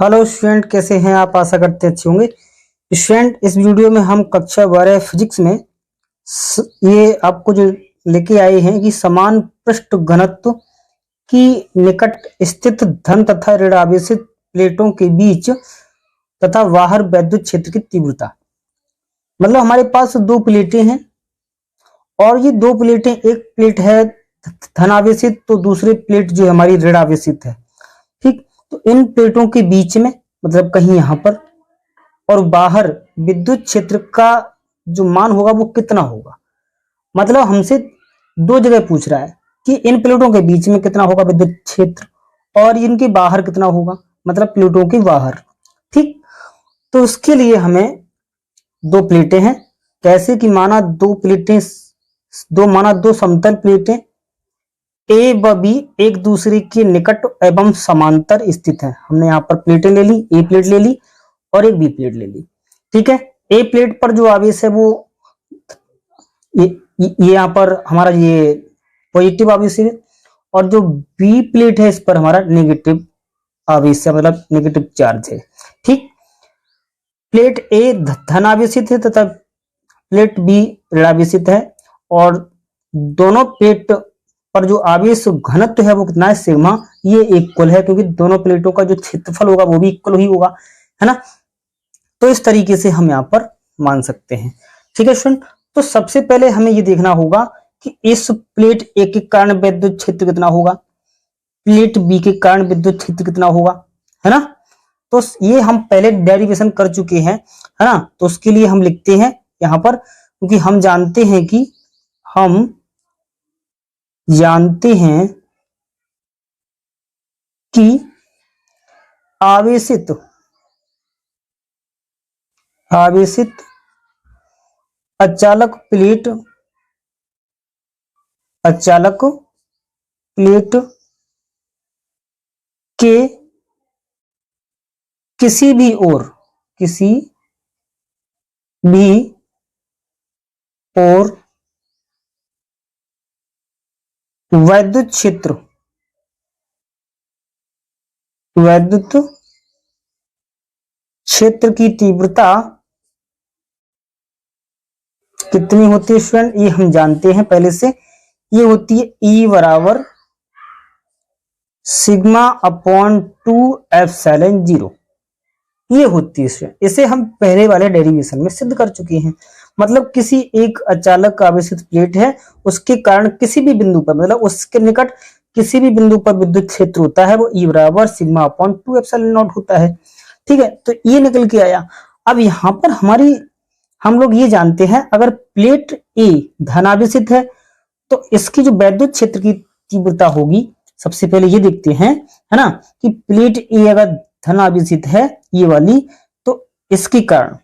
Hello student, कैसे हैं आप? आशा करते अच्छे होंगे। स्टूडेंट, इस वीडियो में हम कक्षा 12 फिजिक्स में ये आपको जो लेके आए हैं कि समान पृष्ठ घनत्व की निकट स्थित धन तथा ऋण आवेशित प्लेटों के बीच तथा बाहर विद्युत क्षेत्र की तीव्रता। मतलब हमारे पास दो प्लेटें हैं और ये दो प्लेटें, एक प्लेट है धन आवेशित तो दूसरी प्लेट जो हमारी ऋण आवेशित है। ठीक, तो इन प्लेटों के बीच में मतलब कहीं यहां पर और बाहर विद्युत क्षेत्र का जो मान होगा वो कितना होगा। मतलब हमसे दो जगह पूछ रहा है कि इन प्लेटों के बीच में कितना होगा विद्युत क्षेत्र और इनके बाहर कितना होगा, मतलब प्लेटों के बाहर। ठीक, तो उसके लिए हमें दो प्लेटें हैं। कैसे कि माना दो समतल प्लेटें ए व बी एक दूसरे के निकट एवं समांतर स्थित है। हमने यहाँ पर प्लेटें ले ली, ए प्लेट ले ली और एक बी प्लेट ले ली। ठीक है, ए प्लेट पर जो आवेश है वो ये यहाँ पर हमारा ये पॉजिटिव आवेश है और जो बी प्लेट है इस पर हमारा नेगेटिव आवेश है, मतलब नेगेटिव चार्ज है। ठीक, प्लेट ए धन आवेशित है तथा प्लेट बी ऋण आवेशित है और दोनों प्लेट पर जो आवेश घनत्व है वो कितना है, सिग्मा। ये इक्वल है क्योंकि दोनों प्लेटों का जो क्षेत्रफल होगा वो भी इक्वल ही होगा, है ना। तो इस तरीके से हम यहाँ पर मान सकते हैं। ठीक है स्टूडेंट, तो सबसे पहले हमें ये देखना होगा कि इस प्लेट ए के कारण विद्युत क्षेत्र कितना होगा, प्लेट बी के कारण विद्युत क्षेत्र कितना होगा, है ना। तो ये हम पहले डेरिवेशन कर चुके हैं, है ना। तो उसके लिए हम लिखते हैं यहाँ पर, क्योंकि हम जानते हैं कि आवेशित अचालक प्लेट के किसी भी ओर विद्युत क्षेत्र की तीव्रता कितनी होती है स्टूडेंट, ये हम जानते हैं पहले से। ये होती है E बराबर सिग्मा अपॉन 2 एप्सिलॉन 0। ये होती है स्टूडेंट, इसे हम पहले वाले डेरिवेशन में सिद्ध कर चुके हैं। मतलब किसी एक अचालक आवेशित प्लेट है, उसके कारण किसी भी बिंदु पर, मतलब उसके निकट किसी भी बिंदु पर विद्युत क्षेत्र होता है वो E बराबर सिग्मा अपॉन 2 एप्सिलॉन नॉट होता है। ठीक है, तो ये निकल के आया। अब यहाँ पर हम लोग ये जानते हैं, अगर प्लेट ए धनावेशित है तो इसकी जो विद्युत क्षेत्र की तीव्रता होगी, सबसे पहले ये देखते हैं, है ना, कि प्लेट ए अगर धनावेशित है ये वाली, तो इसके कारण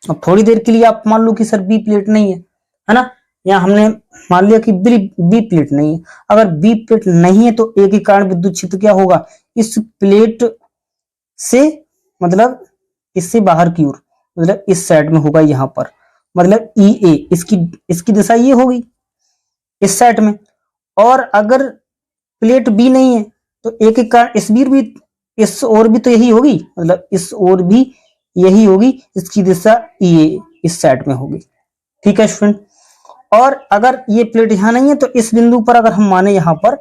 अब थोड़ी देर के लिए आप मान लो कि सर बी प्लेट नहीं है ना। यहाँ हमने मान लिया कि बी प्लेट नहीं है। अगर बी प्लेट नहीं है तो ए के कारण विद्युत क्षेत्र क्या होगा, इस प्लेट से मतलब इससे बाहर की ओर, मतलब इस साइड में होगा यहाँ पर, मतलब ई ए, इसकी दिशा ये होगी इस साइड में। और अगर प्लेट बी नहीं है तो ए के कारण इस ओर भी तो यही होगी, मतलब इस ओर भी यही होगी, इसकी दिशा ई ए इस साइड में होगी। ठीक है स्टूडेंट, और अगर ये प्लेट यहां नहीं है तो इस बिंदु पर अगर हम माने यहाँ पर,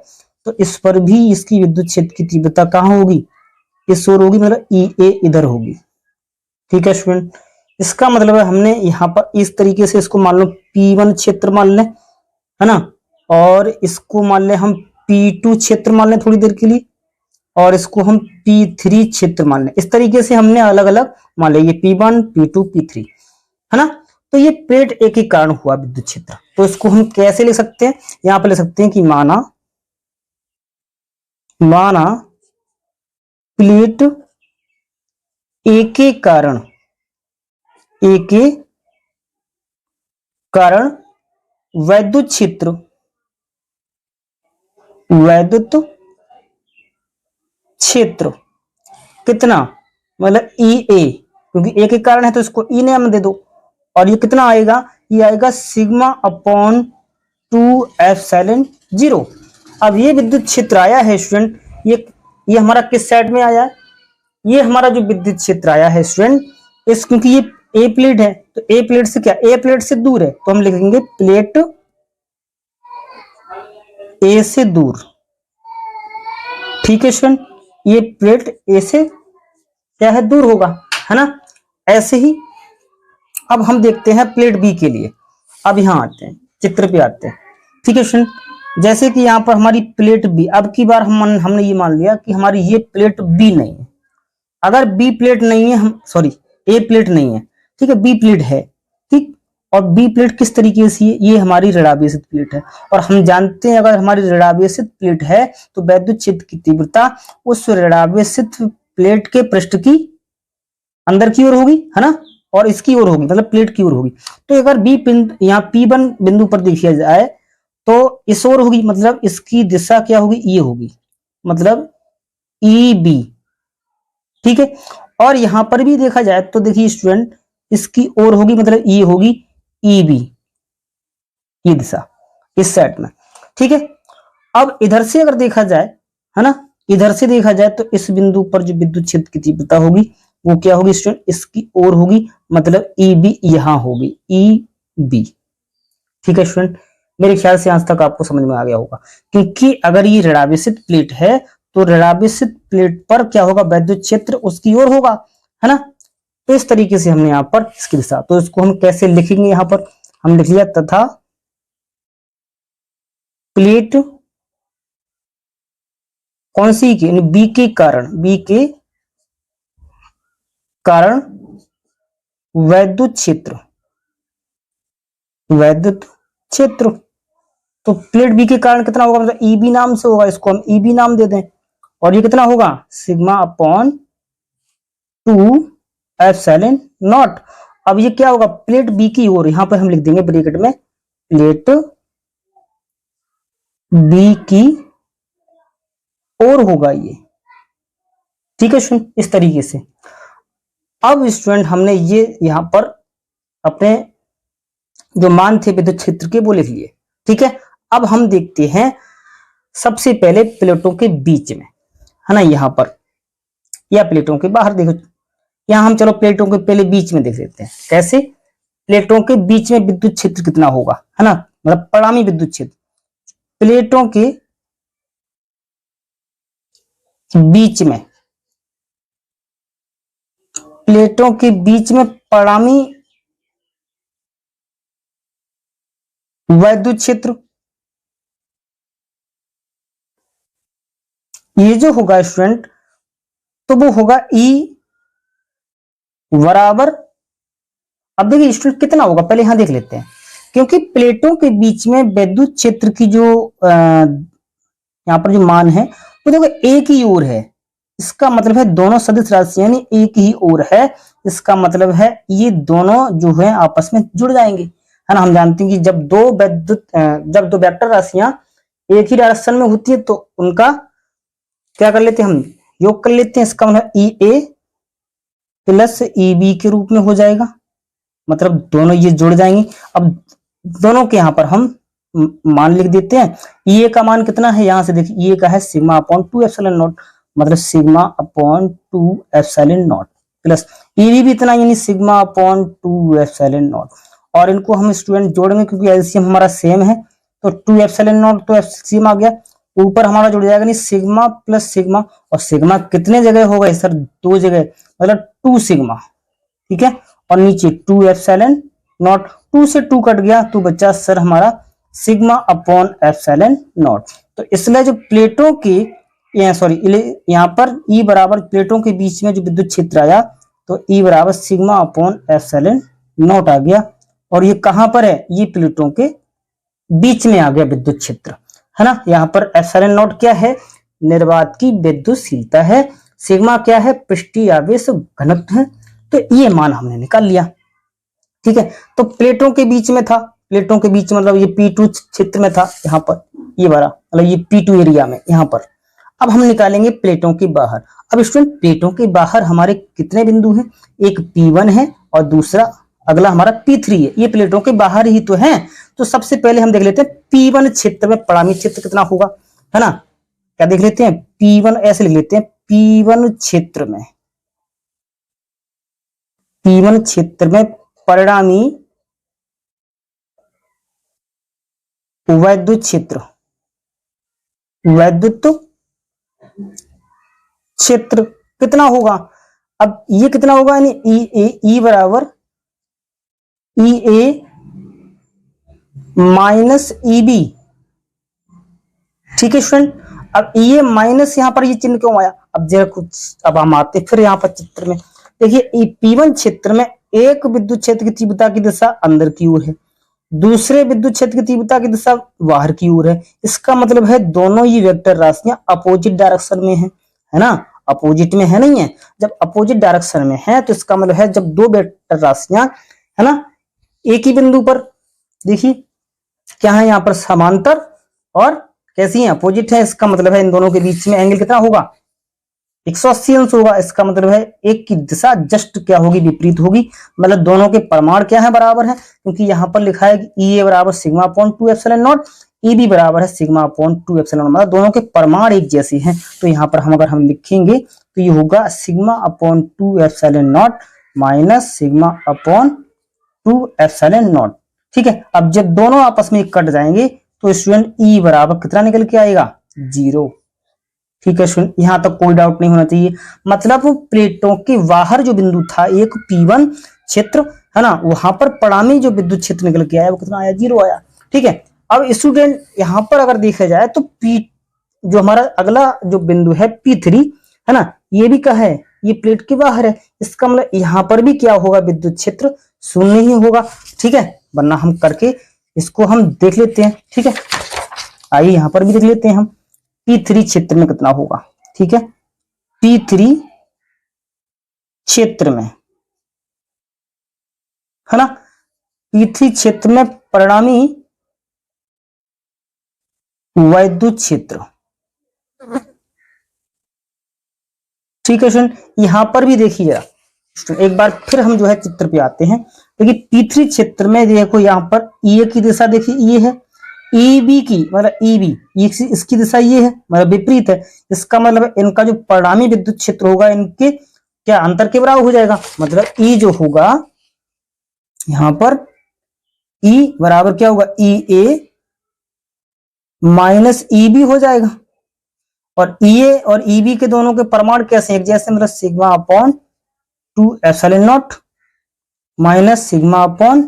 तो इस पर भी इसकी विद्युत क्षेत्र की तीव्रता कहाँ होगी, इस ओर होगी, मतलब ई ए इधर होगी। ठीक है स्टूडेंट, इसका मतलब है हमने यहाँ पर इस तरीके से इसको मान लो P1 क्षेत्र मान लें, है ना, और इसको मान लें हम P2 क्षेत्र मान लें थोड़ी देर के लिए, और इसको हम P3 क्षेत्र मान लें। इस तरीके से हमने अलग अलग मान लिया, ये P1 P2 P3, है ना। तो ये प्लेट ए के कारण हुआ विद्युत क्षेत्र। तो इसको हम कैसे ले सकते हैं, यहां पर ले सकते हैं कि माना प्लेट ए के कारण विद्युत क्षेत्र कितना, मतलब ई ए, क्योंकि ए के कारण है तो इसको ई नाम दे दो, और ये कितना आएगा, ये आएगा सिग्मा अपॉन 2 एप्सिलॉन 0। अब ये विद्युत क्षेत्र आया है स्टूडेंट, ये हमारा किस साइड में आया है, ये हमारा जो विद्युत क्षेत्र आया है स्टूडेंट, इस क्योंकि ये ए प्लेट है तो ए प्लेट से क्या, ए प्लेट से दूर है तो हम लिखेंगे प्लेट ए से दूर। ठीक है स्टूडेंट, ये प्लेट ए से क्या है, दूर होगा, है ना। ऐसे ही अब हम देखते हैं प्लेट बी के लिए। अब यहां आते हैं, चित्र पे आते हैं। ठीक है स्टूडेंट, जैसे कि यहाँ पर हमारी प्लेट बी, अब की बार हमने ये मान लिया कि हमारी ये प्लेट बी नहीं है। अगर बी प्लेट नहीं है, हम सॉरी ए प्लेट नहीं है, ठीक है, बी प्लेट है, ठीक। और बी प्लेट किस तरीके से है, ये हमारी ऋणावेशित प्लेट है। और हम जानते हैं अगर हमारी ऋणावेशित प्लेट है तो वैद्युत क्षेत्र की तीव्रता उस ऋणावेशित प्लेट के पृष्ठ की अंदर की ओर होगी, है ना, और इसकी ओर होगी, मतलब प्लेट की ओर होगी। तो अगर बी यहाँ P1 बिंदु पर देखा जाए तो इस ओर होगी, मतलब इसकी दिशा क्या होगी, ये होगी, मतलब EB। ठीक है, और यहां पर भी देखा जाए तो देखिए स्टूडेंट, इसकी ओर होगी, मतलब ये होगी EB, ये दिशा इस साइड में। ठीक है, अब इधर से अगर देखा जाए, है ना, इधर से देखा जाए तो इस बिंदु पर जो विद्युत क्षेत्र की तीव्रता होगी वो क्या होगी स्टूडेंट, इसकी ओर होगी, मतलब EB यहां होगी, EB। ठीक है स्टूडेंट, मेरे ख्याल से आज तक आपको समझ में आ गया होगा, क्योंकि अगर ये ऋणावेशित प्लेट है तो ऋणावेशित प्लेट पर क्या होगा, वैद्युत क्षेत्र उसकी ओर होगा, है ना। तो इस तरीके से हमने यहाँ पर इसकी दिशा, तो इसको हम कैसे लिखेंगे, यहाँ पर हम लिख लिया तथा प्लेट कौन सी की, बी के कारण, बी के कारण वैद्युत क्षेत्र, वैद्युत क्षेत्र, तो प्लेट बी के कारण कितना होगा, मतलब EB नाम से होगा, इसको हम EB नाम दे दें। और ये कितना होगा, सिग्मा अपॉन 2ε0। अब ये क्या होगा, प्लेट बी की ओर, यहां पर हम लिख देंगे ब्रैकेट में प्लेट बी की ओर होगा ये। ठीक है स्टूडेंट, इस तरीके से। अब स्टूडेंट हमने ये यहां पर अपने जो मान थे विद्युत क्षेत्र के वो लिख लिए। ठीक है, अब हम देखते हैं सबसे पहले प्लेटों के बीच में, है ना, यहां पर या प्लेटों के बाहर, देखो यहां हम चलो प्लेटों के पहले बीच में देख लेते हैं कैसे। प्लेटों के बीच में विद्युत क्षेत्र कितना होगा, है ना, मतलब परिणामी विद्युत क्षेत्र प्लेटों के बीच में, प्लेटों के बीच में परिणामी वैद्युत क्षेत्र, ये जो होगा स्टूडेंट तो वो होगा E बराबर, अब देखिए स्टूडेंट कितना होगा, पहले यहां देख लेते हैं, क्योंकि प्लेटों के बीच में विद्युत क्षेत्र की जो यहां पर जो मान है वो देखो एक ही ओर है, इसका मतलब है दोनों सदिश राशि यानी एक ही ओर है, इसका मतलब है ये दोनों जो है आपस में जुड़ जाएंगे, है ना। हम जानते हैं कि जब दो वेक्टर राशियां एक ही डायरेक्शन में होती है तो उनका क्या कर लेते हैं, हम योग कर लेते हैं, इसका मतलब EA प्लस EB के रूप में हो जाएगा, मतलब दोनों ये जुड़ जाएंगे। अब दोनों के यहां पर हम मान लिख देते हैं। EA का मान कितना है, यहां से देखिए EA का है सिग्मा अपॉन 2ε0, मतलब सिग्मा अपॉन 2ε0 प्लस EB भी इतना यानी सिग्मा अपॉन 2ε0, और इनको हम स्टूडेंट जोड़ेंगे क्योंकि एलसीएम हमारा सेम है, तो 2ε0 तो एलसीएम आ गया, ऊपर हमारा जुड़ जाएगा नहीं सिग्मा प्लस सिग्मा, और सिग्मा कितने जगह होगा सर, 2 जगह, मतलब 2 सिग्मा। ठीक है, और नीचे 2ε0, 2 से 2 कट गया तो बचा सर हमारा सिग्मा अपॉन ε0। तो इसलिए जो प्लेटों के यहाँ पर E बराबर प्लेटों के बीच में जो विद्युत क्षेत्र आया तो E बराबर सिग्मा अपॉन ε0 आ गया, और ये कहां पर है, ये प्लेटों के बीच में आ गया विद्युत क्षेत्र, है ना। यहाँ पर ε0 क्या है, निर्वात की विद्युतशीलता है, सिग्मा क्या है, पृष्ठीय आवेश घनत्व है, तो ये मान हमने निकाल लिया। ठीक है, तो प्लेटों के बीच में था, प्लेटों के बीच मतलब ये P2 क्षेत्र में था, यहाँ पर ये वाला मतलब ये P2 एरिया में यहाँ पर। अब हम निकालेंगे प्लेटों के बाहर। अब स्टूडेंट प्लेटों के बाहर हमारे कितने बिंदु हैं, एक P1 है और दूसरा अगला हमारा P3 है, ये प्लेटों के बाहर ही तो हैं। तो सबसे पहले हम देख लेते हैं P1 क्षेत्र में परिणामी क्षेत्र कितना होगा, है ना, क्या देख लेते हैं P1, ऐसे लिख लेते हैं P1 क्षेत्र में P1 क्षेत्र में परिणामी वैद्युत क्षेत्र कितना होगा? अब ये कितना होगा, यानी ई बराबर ई ए माइनस ई बी। ठीक है स्टूडेंट, अब ये माइनस यहाँ पर ये चिन्ह क्यों आया? अब जरा कुछ, अब हम आते फिर यहाँ पर चित्र में। देखिए P1 क्षेत्र में एक विद्युत क्षेत्र की तीव्रता की दिशा अंदर की ओर है, दूसरे विद्युत क्षेत्र की तीव्रता की दिशा बाहर की ओर है। इसका मतलब है दोनों ही वेक्टर राशियां अपोजिट डायरेक्शन में है ना, अपोजिट में है नहीं है। जब अपोजिट डायरेक्शन में है तो इसका मतलब है जब दो वेक्टर राशियां है ना एक ही बिंदु पर, देखिए क्या है यहाँ पर, समांतर और कैसी है, अपोजिट है। इसका मतलब है इन दोनों के बीच में एंगल कितना होगा, 180 अंश होगा। इसका मतलब है एक की दिशा जस्ट क्या होगी, विपरीत होगी। मतलब दोनों के परिमाण क्या है, बराबर है, क्योंकि यहाँ पर लिखा है कि ई ए बराबर sigma upon 2 epsilon naught, E B बराबर है सिग्मा अपॉन 2 एप्सिलॉन नॉट। मतलब दोनों के परिमाण एक जैसे हैं। तो यहाँ पर हम अगर हम लिखेंगे तो ये होगा sigma upon 2 epsilon not minus sigma upon 2 epsilon not. ठीक है, अब जब दोनों आपस में कट जाएंगे तो स्टूडेंट ई बराबर कितना निकल के आएगा, 0। ठीक है स्टूडेंट, यहां तक कोई डाउट नहीं होना चाहिए। मतलब प्लेटों के बाहर जो बिंदु था एक P1 क्षेत्र है ना, वहां पर परिणामी जो विद्युत क्षेत्र निकल के आया वो कितना आया, 0 आया। ठीक है, अब स्टूडेंट यहां पर अगर देखा जाए तो जो हमारा अगला जो बिंदु है P3 है ना, ये भी क्या है, ये प्लेट के बाहर है। इसका मतलब यहाँ पर भी क्या होगा, विद्युत क्षेत्र शून्य ही होगा। ठीक है, वरना हम करके इसको हम देख लेते हैं। ठीक है, आइए यहां पर भी देख लेते हैं हम P3 क्षेत्र में कितना होगा। ठीक है, P3 क्षेत्र में है ना, P3 क्षेत्र में परिणामी वैद्युत क्षेत्र। ठीक है स्टूडेंट, यहां पर भी देखिए जरा, एक बार फिर हम जो है चित्र पे आते हैं। देखिए P3 क्षेत्र में देखो यहाँ पर ई की दिशा देखिए ये है, ई बी की मतलब ई बी, इसकी दिशा ये है, मतलब विपरीत है। इसका मतलब इनका जो परिणामी विद्युत क्षेत्र होगा इनके क्या अंतर के बराबर हो जाएगा। मतलब ई जो होगा यहां पर ई बराबर क्या होगा, ई ए माइनस ई बी हो जाएगा। और ई ए और ई बी के दोनों के परिमाण कैसे एक जैसे, मतलब sigma upon 2 epsilon not minus sigma upon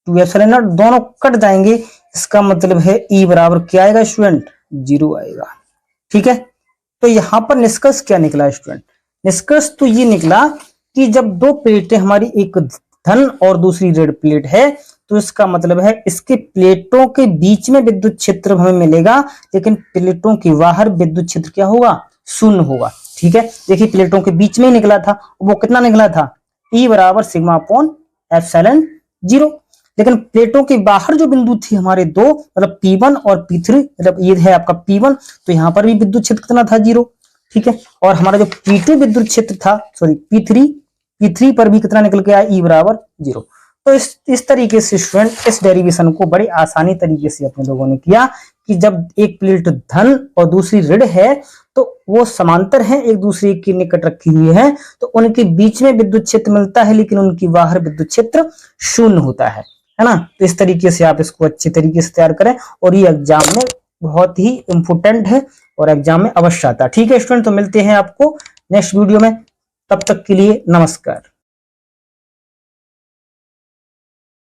2 epsilon not, दोनों कट जाएंगे। इसका मतलब है ई बराबर क्या आएगा स्टूडेंट, 0 आएगा। ठीक है, तो यहां पर निष्कर्ष क्या निकला स्टूडेंट, निष्कर्ष तो ये निकला कि जब दो प्लेटें हमारी, एक धन और दूसरी ऋण प्लेट है, तो इसका मतलब है इसके प्लेटों के बीच में विद्युत क्षेत्र हमें मिलेगा, लेकिन प्लेटों के बाहर विद्युत क्षेत्र क्या होगा, शून्य होगा। ठीक है, देखिए प्लेटों के बीच में ही निकला था, वो कितना निकला था, ई बराबर सिग्मा अपॉन एप्सिलॉन 0। लेकिन प्लेटों के बाहर जो बिंदु थे हमारे दो, मतलब P1 और P3, मतलब ये है आपका P1, तो यहाँ पर भी विद्युत क्षेत्र कितना था, 0। ठीक है, और हमारा जो P2 विद्युत क्षेत्र था, सॉरी P3 पर भी कितना निकल के आया, ई बराबर 0। तो इस तरीके से स्टूडेंट इस डेरिवेशन को बड़ी आसानी तरीके से अपने लोगों ने किया कि जब एक प्लेट धन और दूसरी ऋण है तो वो समांतर है, एक दूसरे के निकट रखी हुई है, तो उनके बीच में विद्युत क्षेत्र मिलता है, लेकिन उनकी बाहर विद्युत क्षेत्र शून्य होता है ना। तो इस तरीके से आप इसको अच्छे तरीके से तैयार करें, और ये एग्जाम में बहुत ही इंपोर्टेंट है और एग्जाम में अवश्य आता है। ठीक है स्टूडेंट, तो मिलते हैं आपको नेक्स्ट वीडियो में, तब तक के लिए नमस्कार।